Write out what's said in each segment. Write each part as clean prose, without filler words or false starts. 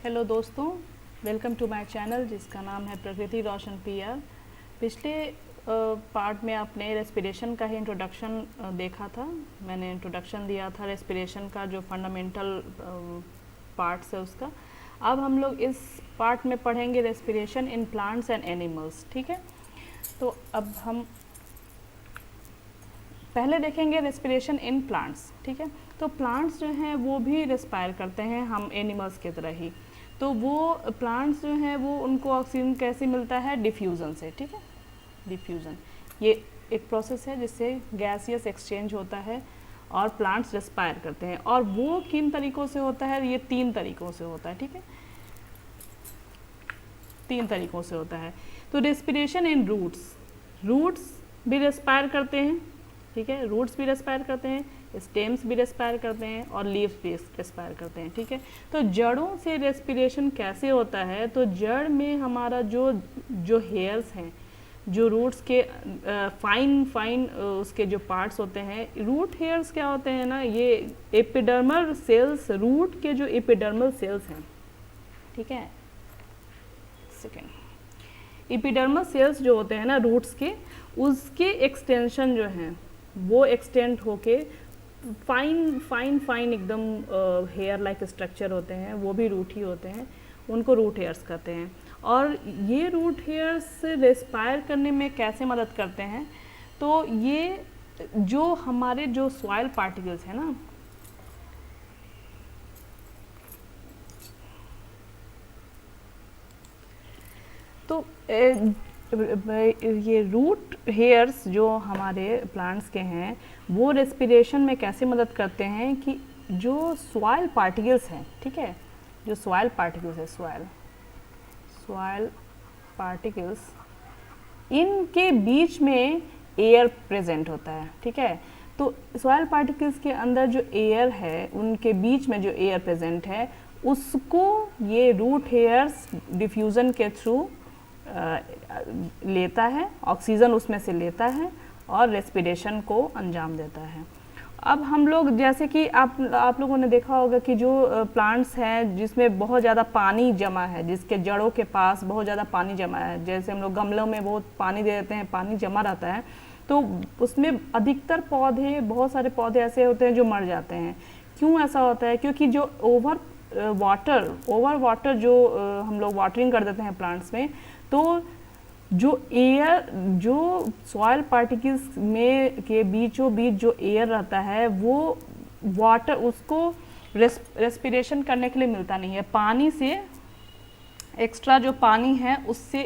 Hello दोस्तों, welcome to my channel जिसका नाम है प्रकृति रोशन पीआर। पिछले पार्ट में आपने रेस्पिरेशन का ही इंट्रोडक्शन देखा था। मैंने इंट्रोडक्शन दिया था रेस्पिरेशन का, जो फंडामेंटल पार्ट्स है उसका। अब हम लोग इस पार्ट में पढ़ेंगे respiration in plants and animals. ठीक है, तो अब हम पहले देखेंगे रेस्पिरेशन इन प्लांट्स। ठीक है, तो प्लांट्स जो हैं वो भी रेस्पायर करते हैं हम एनिमल्स की तरह ही। तो वो प्लांट्स जो हैं वो उनको ऑक्सीजन कैसे मिलता है? डिफ्यूज़न से। ठीक है, डिफ्यूज़न ये एक प्रोसेस है जिससे गैसियस एक्सचेंज होता है और प्लांट्स रेस्पायर करते हैं। और वो किन तरीक़ों से होता है? ये 3 तरीक़ों से होता है। ठीक है, 3 तरीक़ों से होता है। तो रेस्पिरेशन इन रूट्स भी रेस्पायर करते हैं। ठीक है, रूट्स भी रेस्पायर करते हैं, स्टेम्स भी रेस्पायर करते हैं और लीव्स भी रेस्पायर करते हैं। ठीक है, तो जड़ों से रेस्पिरेशन कैसे होता है? तो जड़ में हमारा जो हेयर्स हैं, जो रूट्स के फाइन उसके जो पार्ट्स होते हैं, रूट हेयर्स क्या होते हैं ना, ये एपिडर्मल सेल्स, रूट के जो एपिडर्मल सेल्स हैं। ठीक है, सेकेंड, एपिडर्मल सेल्स जो होते हैं ना रूट्स के, उसके एक्सटेंशन जो हैं वो एक्सटेंड होके फाइन एकदम हेयर लाइक स्ट्रक्चर होते हैं, वो भी रूट ही होते हैं, उनको रूट हेयर्स कहते हैं। और ये रूट हेयर्स रेस्पायर करने में कैसे मदद करते हैं? तो ये जो हमारे जो सॉइल पार्टिकल्स हैं ना, तो ये रूट हेयर्स जो हमारे प्लांट्स के हैं वो रेस्पिरेशन में कैसे मदद करते हैं कि जो सॉइल पार्टिकल्स हैं, ठीक है, जो सॉइल पार्टिकल्स है, सॉइल पार्टिकल्स, इनके बीच में एयर प्रेजेंट होता है। ठीक है, तो सॉइल पार्टिकल्स के अंदर जो एयर है, उनके बीच में जो एयर प्रेजेंट है, उसको ये रूट हेयर्स डिफ्यूज़न के थ्रू लेता है, ऑक्सीजन उसमें से लेता है और रेस्पिरेशन को अंजाम देता है। अब हम लोग, जैसे कि आप लोगों ने देखा होगा कि जो प्लांट्स हैं जिसमें बहुत ज़्यादा पानी जमा है, जिसके जड़ों के पास बहुत ज़्यादा पानी जमा है, जैसे हम लोग गमलों में बहुत पानी दे देते हैं, पानी जमा रहता है, तो उसमें अधिकतर पौधे, बहुत सारे पौधे ऐसे होते हैं जो मर जाते हैं। क्यों ऐसा होता है? क्योंकि जो ओवर वाटर जो हम लोग वाटरिंग कर देते हैं प्लांट्स में, तो जो एयर, जो सॉइल पार्टिकल्स में के बीचों बीच जो एयर रहता है, वो वाटर उसको रेस्पिरेशन करने के लिए मिलता नहीं है। पानी से एक्स्ट्रा जो पानी है उससे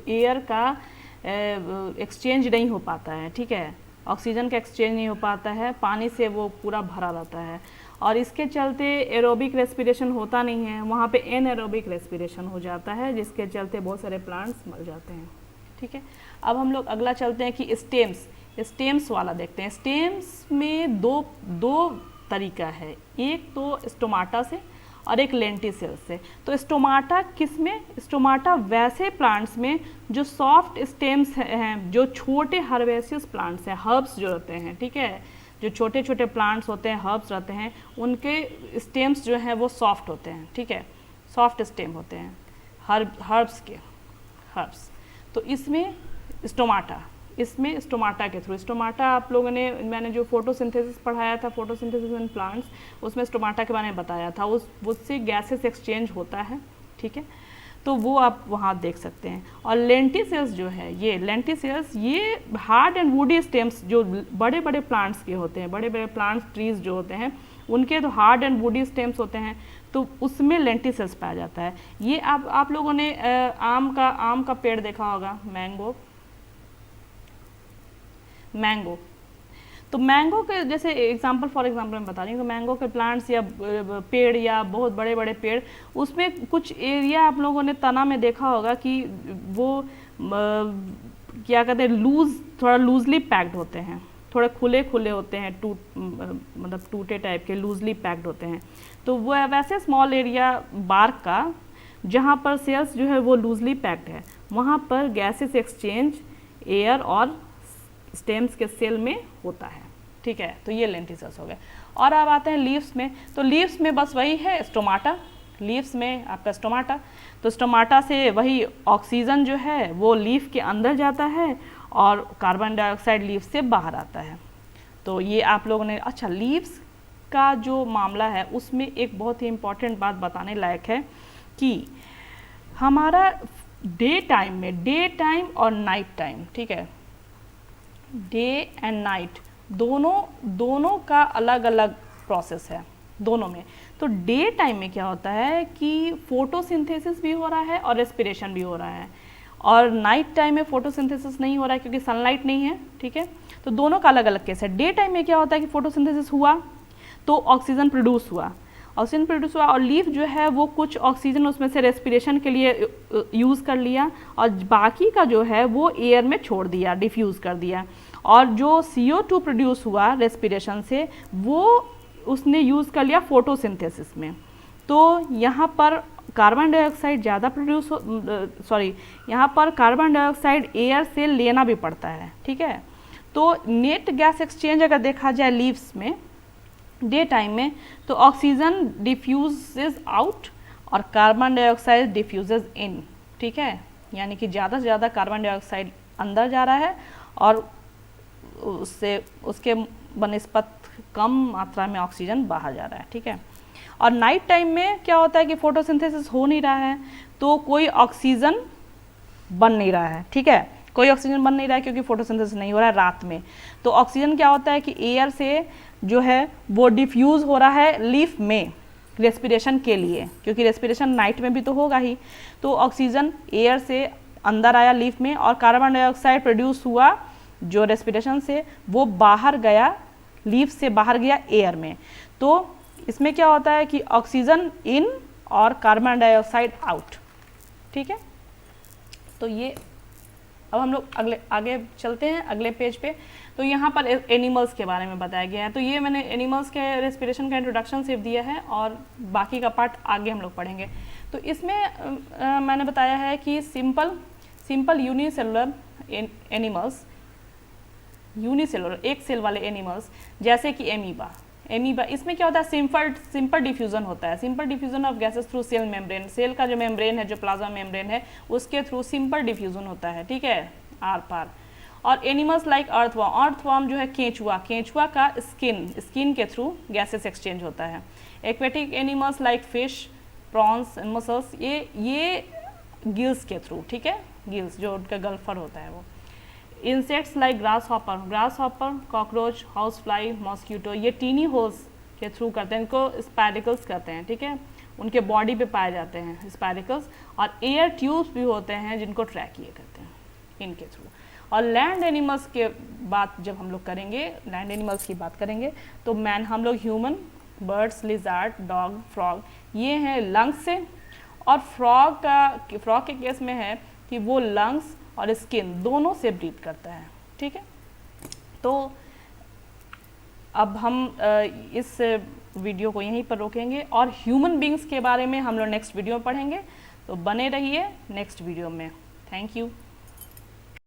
एयर का एक्सचेंज नहीं हो पाता है। ठीक है, ऑक्सीजन का एक्सचेंज नहीं हो पाता है, पानी से वो पूरा भरा रहता है और इसके चलते एरोबिक रेस्पिरेशन होता नहीं है, वहाँ पे एनएरोबिक रेस्पिरेशन हो जाता है, जिसके चलते बहुत सारे प्लांट्स मर जाते हैं। ठीक है, अब हम लोग अगला चलते हैं कि स्टेम्स वाला देखते हैं। स्टेम्स में दो तरीका है, एक तो स्टोमाटा से और एक लेंटिसेल्स से। तो स्टोमाटा किसमें? स्टोमाटा वैसे प्लांट्स में जो सॉफ्ट स्टेम्स हैं, जो छोटे हर्बेसियस प्लांट्स हैं, हर्ब्स जो रहते हैं। ठीक है, जो छोटे छोटे प्लांट्स होते हैं, हर्ब्स रहते हैं, उनके स्टेम्स जो हैं वो सॉफ्ट होते हैं। ठीक है, सॉफ्ट स्टेम होते हैं हर्ब्स। तो इसमें स्टोमाटा के थ्रू, स्टोमाटा आप लोगों ने, मैंने जो फोटोसिंथेसिस पढ़ाया था, फोटोसिंथेसिस इन प्लांट्स, उसमें स्टोमाटा के बारे में बताया था, उससे गैसेस एक्सचेंज होता है। ठीक है, तो वो आप वहाँ देख सकते हैं। और लेंटिसेल्स जो है, ये लेंटिसेल्स, ये हार्ड एंड वुडी स्टेम्स जो बड़े बड़े प्लांट्स के होते हैं, बड़े बड़े प्लांट्स, ट्रीज जो होते हैं, उनके तो हार्ड एंड वुडी स्टेम्स होते हैं, तो उसमें लेंटिसेल्स पाया जाता है। ये आप लोगों ने आम का पेड़ देखा होगा, मैंगो। तो मैंगो के जैसे फॉर एग्जांपल मैं बता रही हूँ, तो मैंगो के प्लांट्स या पेड़ या बहुत बड़े बड़े पेड़, उसमें कुछ एरिया आप लोगों ने तना में देखा होगा कि वो क्या कहते हैं, थोड़ा लूजली पैक्ड होते हैं, थोड़े खुले होते हैं, मतलब टूटे टाइप के, लूजली पैक्ड होते हैं। तो वो वैसे स्मॉल एरिया बार्क का, जहाँ पर सेल्स जो है वो लूजली पैक्ड है, वहाँ पर गैसेस एक्सचेंज एयर और स्टेम्स के सेल में होता है। ठीक है, तो ये लेंटिसेल्स हो गए। और अब आते हैं लीव्स में। तो लीव्स में बस वही है, स्टोमाटा, लीव्स में आपका स्टोमाटा, तो स्टोमाटा से वही ऑक्सीजन जो है वो लीफ के अंदर जाता है और कार्बन डाइऑक्साइड लीफ से बाहर आता है। तो ये आप लोगों ने, अच्छा लीव्स का जो मामला है उसमें एक बहुत ही इम्पॉर्टेंट बात बताने लायक है कि हमारा डे टाइम में, डे टाइम और नाइट टाइम, ठीक है, डे एंड नाइट दोनों का अलग अलग प्रोसेस है दोनों में। तो डे टाइम में क्या होता है कि फोटोसिंथेसिस भी हो रहा है और रेस्पिरेशन भी हो रहा है, और नाइट टाइम में फोटोसिंथेसिस नहीं हो रहा है क्योंकि सनलाइट नहीं है, ठीक है। तो दोनों का अलग अलग केस है। डे टाइम में क्या होता है कि फोटोसिंथेसिस हुआ तो ऑक्सीजन प्रोड्यूस हुआ, ऑक्सीजन प्रोड्यूस हुआ और लीफ जो है वो कुछ ऑक्सीजन उसमें से रेस्पिरेशन के लिए यूज़ कर लिया और बाकी का जो है वो एयर में छोड़ दिया, डिफ्यूज़ कर दिया, और जो CO2 प्रोड्यूस हुआ रेस्पिरेशन से वो उसने यूज़ कर लिया फोटोसिंथेसिस में। तो यहाँ पर कार्बन डाइऑक्साइड ज़्यादा प्रोड्यूस यहाँ पर कार्बन डाइऑक्साइड एयर से लेना भी पड़ता है, ठीक है। तो नेट गैस एक्सचेंज अगर देखा जाए लीव्स में डे टाइम में, तो ऑक्सीजन डिफ्यूजेज आउट और कार्बन डाइऑक्साइड डिफ्यूजेज इन, ठीक है, यानी कि ज़्यादा से ज़्यादा कार्बन डाइऑक्साइड अंदर जा रहा है और उसके बनिस्पत कम मात्रा में ऑक्सीजन बाहर जा रहा है, ठीक है। और नाइट टाइम में क्या होता है कि फोटोसिंथेसिस हो नहीं रहा है तो कोई ऑक्सीजन बन नहीं रहा है, ठीक है, कोई ऑक्सीजन बन नहीं रहा है क्योंकि फोटोसिंथेसिस नहीं हो रहा है रात में। तो ऑक्सीजन क्या होता है कि एयर से जो है वो डिफ्यूज़ हो रहा है लीफ में रेस्पिरेशन के लिए, क्योंकि रेस्पिरेशन नाइट में भी तो होगा ही। तो ऑक्सीजन एयर से अंदर आया लीफ में और कार्बन डाइऑक्साइड प्रोड्यूस हुआ जो रेस्पिरेशन से वो बाहर गया, लीफ से बाहर गया एयर में। तो इसमें क्या होता है कि ऑक्सीजन इन और कार्बन डाइऑक्साइड आउट, ठीक है। तो ये अब हम लोग आगे चलते हैं अगले पेज पे। तो यहाँ पर एनिमल्स के बारे में बताया गया है। तो ये मैंने एनिमल्स के रेस्पिरेशन का इंट्रोडक्शन सिर्फ दिया है और बाकी का पार्ट आगे हम लोग पढ़ेंगे। तो इसमें मैंने बताया है कि सिंपल यूनिसेलुलर एनिमल्स, यूनिसेलुलर एक सेल वाले एनिमल्स जैसे कि एमीबा, इसमें क्या होता है सिंपल डिफ्यूजन होता है, simple diffusion of gases through cell membrane. Cell का जो मेम्ब्रेन है, जो प्लाज्मा मेम्ब्रेन है, उसके थ्रू सिंपल डिफ्यूजन होता है, ठीक है, आर पार। और एनिमल्स लाइक अर्थवर्म जो है केंचुआ का स्किन के थ्रू गैसेस एक्सचेंज होता है। Aquatic animals like fish, prawns and muscles, ये गिल्स के थ्रू, ठीक है, गिल्स जो उनका गल्फर होता है वो। Insects like grasshopper, cockroach, house fly, mosquito, ये टीनी होल्स के थ्रू करते हैं, इनको स्पैरिकल्स कहते हैं, ठीक है, उनके बॉडी पे पाए जाते हैं स्पैरिकल्स। और एयर ट्यूब्स भी होते हैं जिनको ट्रैकिए कहते हैं, इनके थ्रू। और लैंड एनिमल्स के बात जब हम लोग करेंगे, लैंड एनिमल्स की बात करेंगे, तो हम लोग human, birds, lizard, dog, frog, ये हैं लंग्स से। और फ्रॉग के केस में है कि वो लंग्स और स्किन दोनों से ब्रीथ करता है, ठीक है। तो अब हम इस वीडियो को यहीं पर रोकेंगे और ह्यूमन बींग्स के बारे में हम लोग नेक्स्ट वीडियो में पढ़ेंगे। तो बने रहिए नेक्स्ट वीडियो में। Thank you.